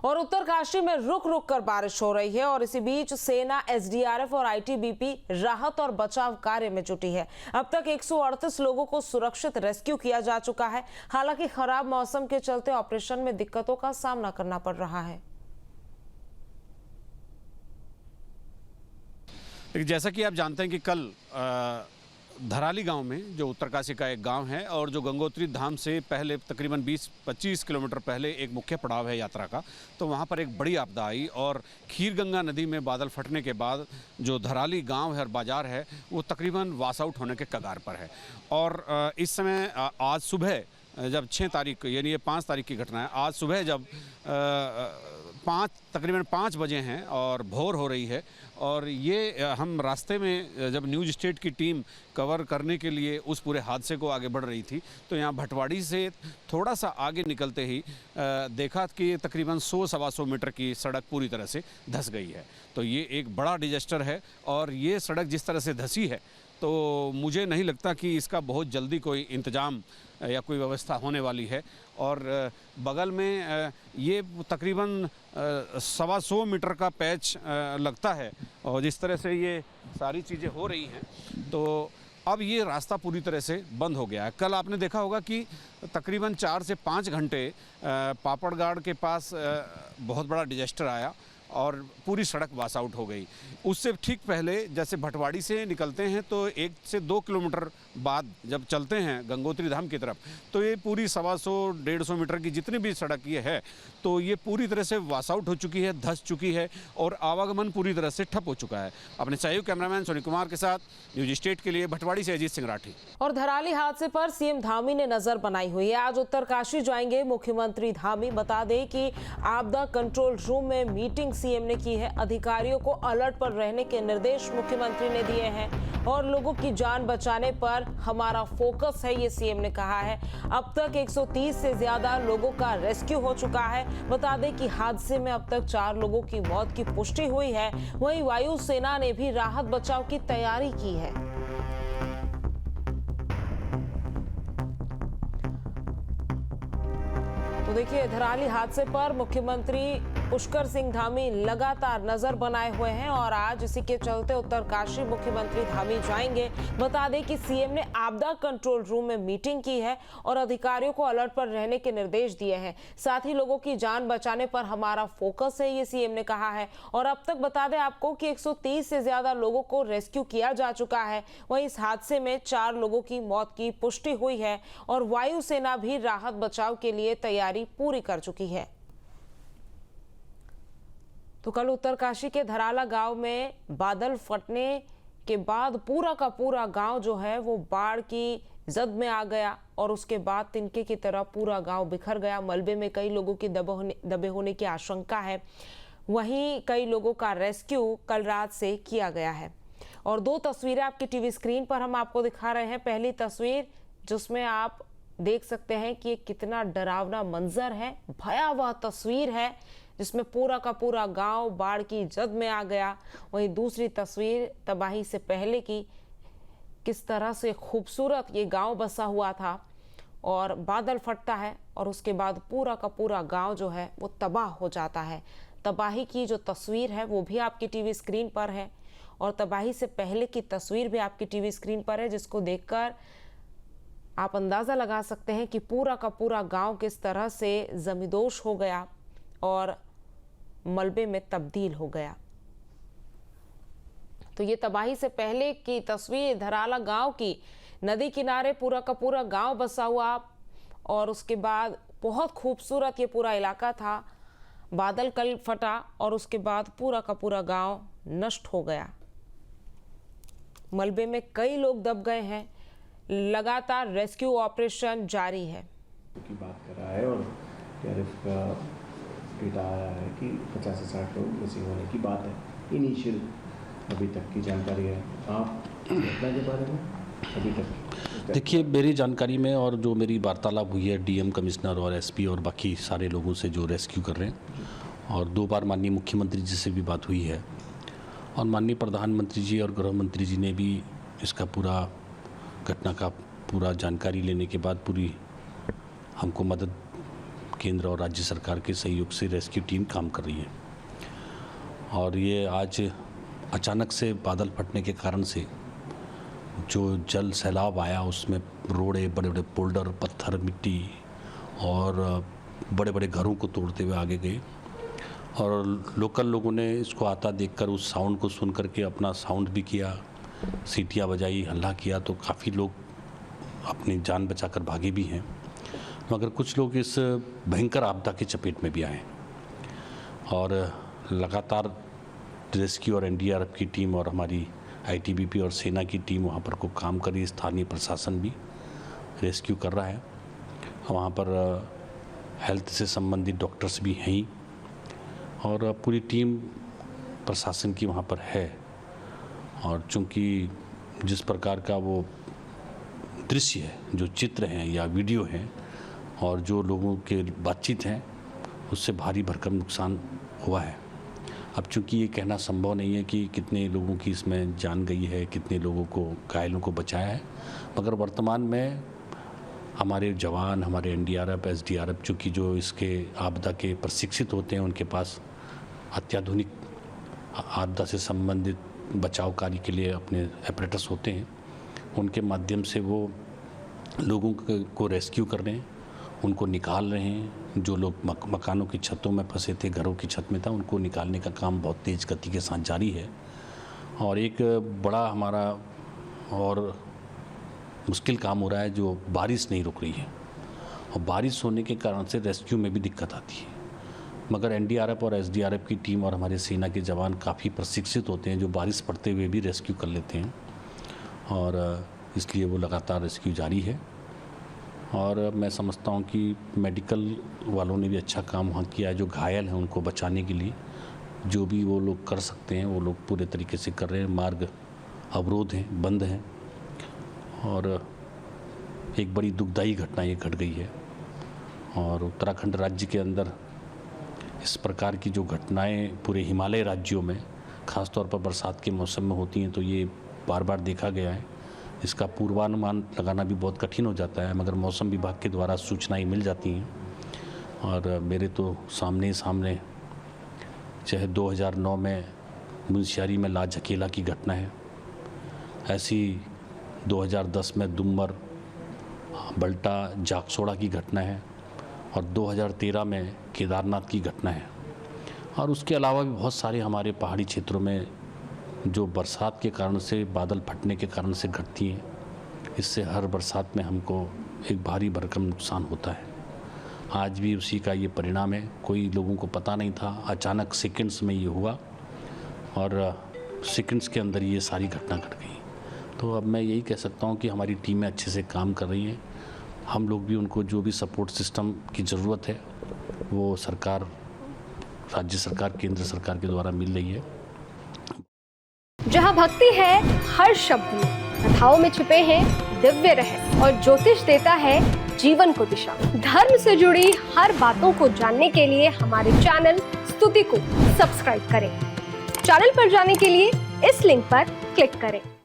और उत्तरकाशी में रुक रुक कर बारिश हो रही है और इसी बीच सेना, एसडीआरएफ और आईटीबीपी राहत और बचाव कार्य में जुटी है। अब तक 138 लोगों को सुरक्षित रेस्क्यू किया जा चुका है। हालांकि खराब मौसम के चलते ऑपरेशन में दिक्कतों का सामना करना पड़ रहा है। जैसा कि आप जानते हैं कि कल धराली गांव में, जो उत्तरकाशी का एक गांव है और जो गंगोत्री धाम से पहले तकरीबन 20-25 किलोमीटर पहले एक मुख्य पड़ाव है यात्रा का, तो वहां पर एक बड़ी आपदा आई और खीरगंगा नदी में बादल फटने के बाद जो धराली गांव है और बाज़ार है वो तकरीबन वास आउट होने के कगार पर है। और इस समय आज सुबह जब 6 तारीख यानी ये 5 तारीख की घटना है, आज सुबह जब तकरीबन 5 बजे हैं और भोर हो रही है और ये हम रास्ते में जब न्यूज़ स्टेट की टीम कवर करने के लिए उस पूरे हादसे को आगे बढ़ रही थी तो यहाँ भटवाड़ी से थोड़ा सा आगे निकलते ही देखा कि तकरीबन 100-125 मीटर की सड़क पूरी तरह से धंस गई है। तो ये एक बड़ा डिजास्टर है और ये सड़क जिस तरह से धंसी है तो मुझे नहीं लगता कि इसका बहुत जल्दी कोई इंतज़ाम या कोई व्यवस्था होने वाली है। और बगल में ये तकरीबन 125 मीटर का पैच लगता है और जिस तरह से ये सारी चीज़ें हो रही हैं तो अब ये रास्ता पूरी तरह से बंद हो गया है। कल आपने देखा होगा कि तकरीबन 4 से 5 घंटे पापड़गाड़ के पास बहुत बड़ा डिजास्टर आया और पूरी सड़क वास आउट हो गई। उससे ठीक पहले जैसे भटवाड़ी से निकलते हैं तो 1 से 2 किलोमीटर बाद जब चलते हैं गंगोत्री धाम की तरफ तो ये पूरी 125-150 मीटर की जितनी भी सड़क ये है तो ये पूरी तरह से वास आउट हो चुकी है, धंस चुकी है और आवागमन पूरी तरह से ठप हो चुका है। अपने सहयोगी कैमरामैन सोनी कुमार के साथ न्यूज स्टेट के लिए भटवाड़ी से अजीत सिंह राठी। और धराली हादसे पर सीएम धामी ने नजर बनाई हुई है। आज उत्तरकाशी जाएंगे मुख्यमंत्री धामी। बता दें कि आपदा कंट्रोल रूम में मीटिंग सीएम ने की है। अधिकारियों को अलर्ट पर रहने के निर्देश मुख्यमंत्री ने दिए हैं और लोगों की जान बचाने पर हमारा फोकस है, ये सीएम ने कहा है। अब तक 130 से ज्यादा लोगों का रेस्क्यू हो चुका है। बता दें कि हादसे में अब तक 4 लोगों की मौत की पुष्टि हुई है। वहीं वायुसेना ने भी राहत बचाव की तैयारी की है। तो देखिए, धराली हादसे पर मुख्यमंत्री पुष्कर सिंह धामी लगातार नजर बनाए हुए हैं और आज इसी के चलते उत्तरकाशी मुख्यमंत्री धामी जाएंगे। बता दें कि सीएम ने आपदा कंट्रोल रूम में मीटिंग की है और अधिकारियों को अलर्ट पर रहने के निर्देश दिए हैं। साथ ही लोगों की जान बचाने पर हमारा फोकस है, ये सीएम ने कहा है। और अब तक बता दें आपको कि 130 से ज्यादा लोगों को रेस्क्यू किया जा चुका है। वहीं इस हादसे में 4 लोगों की मौत की पुष्टि हुई है और वायुसेना भी राहत बचाव के लिए तैयारी पूरी कर चुकी है। तो कल उत्तरकाशी के धराला गांव में बादल फटने के बाद पूरा का पूरा गांव जो है वो बाढ़ की जद में आ गया और उसके बाद तिनके की तरह पूरा गांव बिखर गया। मलबे में कई लोगों की दबे होने की आशंका है। वहीं कई लोगों का रेस्क्यू कल रात से किया गया है और 2 तस्वीरें आपकी टीवी स्क्रीन पर हम आपको दिखा रहे हैं। पहली तस्वीर जिसमें आप देख सकते हैं कि ये कितना डरावना मंजर है, भयावह तस्वीर है जिसमें पूरा का पूरा गांव बाढ़ की जद में आ गया। वहीं दूसरी तस्वीर तबाही से पहले की, किस तरह से खूबसूरत ये गांव बसा हुआ था और बादल फटता है और उसके बाद पूरा का पूरा गांव जो है वो तबाह हो जाता है। तबाही की जो तस्वीर है वो भी आपकी टीवी स्क्रीन पर है और तबाही से पहले की तस्वीर भी आपकी टीवी स्क्रीन पर है, जिसको देखकर आप अंदाज़ा लगा सकते हैं कि पूरा का पूरा गांव किस तरह से जमींदोज हो गया और मलबे में तब्दील हो गया। तो ये तबाही से पहले की तस्वीर धराला गांव की। नदी किनारे पूरा का पूरा गांव बसा हुआ और उसके बाद बहुत खूबसूरत ये पूरा इलाका था। बादल कल फटा और उसके बाद पूरा का पूरा गांव नष्ट हो गया। मलबे में कई लोग दब गए हैं। लगातार रेस्क्यू ऑपरेशन जारी है। की बात कर रहा है और का डेटा आया है कि 50 से 60 लोग मिसिंग होने की बात है। इनिशियल अभी तक की जानकारी है आप घटना के बारे में अभी तक? देखिए, मेरी जानकारी में और जो मेरी वार्तालाप हुई है डीएम, कमिश्नर और एसपी और बाकी सारे लोगों से जो रेस्क्यू कर रहे हैं और 2 बार माननीय मुख्यमंत्री जी से भी बात हुई है और माननीय प्रधानमंत्री जी और गृह मंत्री जी ने भी इसका पूरा घटना का पूरा जानकारी लेने के बाद पूरी हमको मदद केंद्र और राज्य सरकार के सहयोग से रेस्क्यू टीम काम कर रही है। और ये आज अचानक से बादल फटने के कारण से जो जल सैलाब आया उसमें रोड़े, बड़े बड़े बोल्डर, पत्थर, मिट्टी और बड़े बड़े घरों को तोड़ते हुए आगे गए। और लोकल लोगों ने इसको आता देखकर उस साउंड को सुन करके अपना साउंड भी किया, सीटियाँ बजाई, हल्ला किया, तो काफ़ी लोग अपनी जान बचाकर भागे भी हैं। मगर कुछ लोग इस भयंकर आपदा की चपेट में भी आए और लगातार रेस्क्यू और एनडीआरएफ की टीम और हमारी आईटीबीपी और सेना की टीम वहाँ पर को काम कर रही है। स्थानीय प्रशासन भी रेस्क्यू कर रहा है। वहाँ पर हेल्थ से संबंधित डॉक्टर्स भी हैं ही और पूरी टीम प्रशासन की वहाँ पर है। और चूँकि जिस प्रकार का वो दृश्य है, जो चित्र हैं या वीडियो हैं और जो लोगों के बातचीत हैं, उससे भारी भरकम नुकसान हुआ है। अब चूँकि ये कहना संभव नहीं है कि कितने लोगों की इसमें जान गई है, कितने लोगों को, घायलों को बचाया है, मगर वर्तमान में हमारे जवान, हमारे एनडीआरएफ, एसडीआरएफ, चूँकि जो इसके आपदा के प्रशिक्षित होते हैं, उनके पास अत्याधुनिक आपदा से संबंधित बचाव कार्य के लिए अपने एपरेटस होते हैं। उनके माध्यम से वो लोगों को रेस्क्यू कर रहे हैं, उनको निकाल रहे हैं। जो लोग मकानों की छतों में फंसे थे, घरों की छत में था, उनको निकालने का काम बहुत तेज़ गति के साथ जारी है। और एक बड़ा हमारा और मुश्किल काम हो रहा है, जो बारिश नहीं रुक रही है और बारिश होने के कारण से रेस्क्यू में भी दिक्कत आती है। मगर एनडीआरएफ और एसडीआरएफ की टीम और हमारे सेना के जवान काफ़ी प्रशिक्षित होते हैं, जो बारिश पड़ते हुए भी रेस्क्यू कर लेते हैं और इसलिए वो लगातार रेस्क्यू जारी है। और मैं समझता हूँ कि मेडिकल वालों ने भी अच्छा काम वहाँ किया है। जो घायल हैं उनको बचाने के लिए जो भी वो लोग कर सकते हैं वो लोग पूरे तरीके से कर रहे हैं। मार्ग अवरोध हैं, बंद हैं और एक बड़ी दुखदाई घटना ये घट गई है। और उत्तराखंड राज्य के अंदर इस प्रकार की जो घटनाएं पूरे हिमालय राज्यों में ख़ासतौर पर बरसात के मौसम में होती हैं, तो ये बार बार देखा गया है। इसका पूर्वानुमान लगाना भी बहुत कठिन हो जाता है, मगर मौसम विभाग के द्वारा सूचनाएं मिल जाती हैं। और मेरे तो सामने चाहे 2009 में मुंशियारी में लाज अकेला की घटना है, ऐसी 2010 में दुम्बर, बल्टा, जागसोड़ा की घटना है और 2013 में केदारनाथ की घटना है। और उसके अलावा भी बहुत सारे हमारे पहाड़ी क्षेत्रों में जो बरसात के कारण से, बादल फटने के कारण से घटती हैं। इससे हर बरसात में हमको एक भारी भरकम नुकसान होता है। आज भी उसी का ये परिणाम है। कोई लोगों को पता नहीं था, अचानक सेकंड्स में ये हुआ और सेकंड्स के अंदर ये सारी घटना घट गई। तो अब मैं यही कह सकता हूँ कि हमारी टीमें अच्छे से काम कर रही हैं। हम लोग भी उनको जो भी सपोर्ट सिस्टम की ज़रूरत है वो सरकार, राज्य सरकार, केंद्र सरकार के द्वारा मिल रही है। जहाँ भक्ति है हर शब्द में, कथाओं में छुपे हैं दिव्य रहस्य और ज्योतिष देता है जीवन को दिशा। धर्म से जुड़ी हर बातों को जानने के लिए हमारे चैनल स्तुति को सब्सक्राइब करें। चैनल पर जाने के लिए इस लिंक पर क्लिक करें।